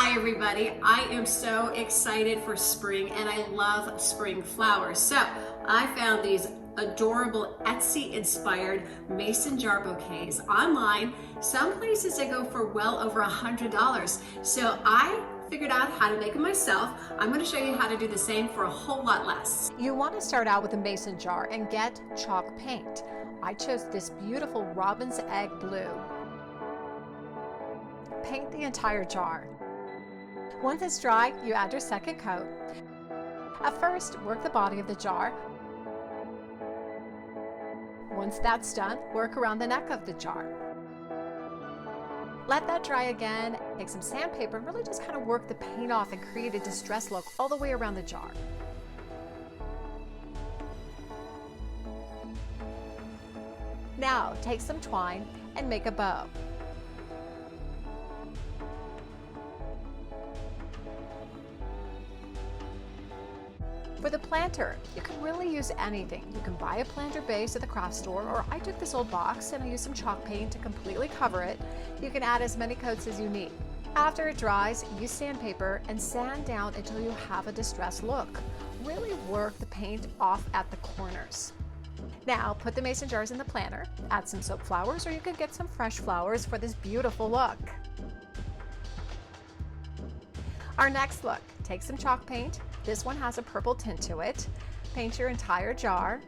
Hi everybody, I am so excited for spring and I love spring flowers. So I found these adorable Etsy inspired mason jar bouquets online. Some places they go for well over $100. So I figured out how to make them myself. I'm going to show you how to do the same for a whole lot less. You want to start out with a mason jar and get chalk paint. I chose this beautiful robin's egg blue. Paint the entire jar. Once it's dry, you add your second coat. At first, work the body of the jar. Once that's done, work around the neck of the jar. Let that dry again, take some sandpaper and really just kind of work the paint off and create a distressed look all the way around the jar. Now, take some twine and make a bow. For the planter, you can really use anything. You can buy a planter base at the craft store, or I took this old box and I used some chalk paint to completely cover it. You can add as many coats as you need. After it dries, use sandpaper and sand down until you have a distressed look. Really work the paint off at the corners. Now, put the mason jars in the planter, add some soap flowers, or you can get some fresh flowers for this beautiful look. Our next look, take some chalk paint. This one has a purple tint to it. Paint your entire jar.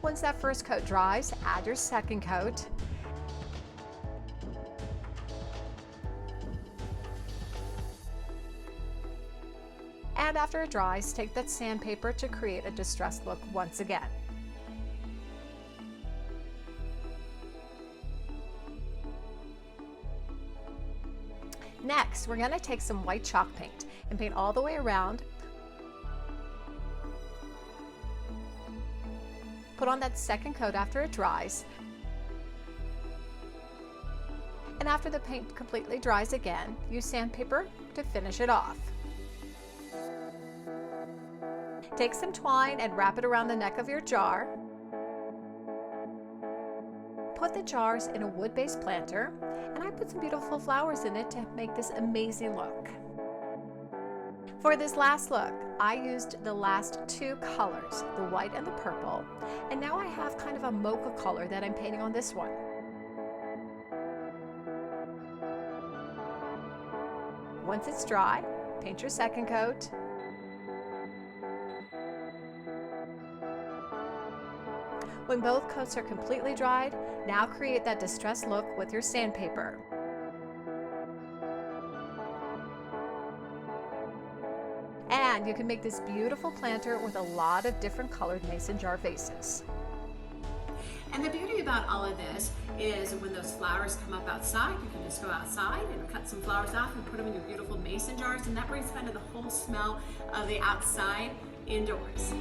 Once that first coat dries, add your second coat. And after it dries, take that sandpaper to create a distressed look once again. Next, we're going to take some white chalk paint and paint all the way around. Put on that second coat after it dries. And after the paint completely dries again, use sandpaper to finish it off. Take some twine and wrap it around the neck of your jar. Put the jars in a wood-based planter, and I put some beautiful flowers in it to make this amazing look. For this last look, I used the last two colors, the white and the purple, and now I have kind of a mocha color that I'm painting on this one. Once it's dry, paint your second coat. When both coats are completely dried, now create that distressed look with your sandpaper. And you can make this beautiful planter with a lot of different colored mason jar vases. And the beauty about all of this is when those flowers come up outside, you can just go outside and cut some flowers off and put them in your beautiful mason jars, and that brings kind of the whole smell of the outside indoors.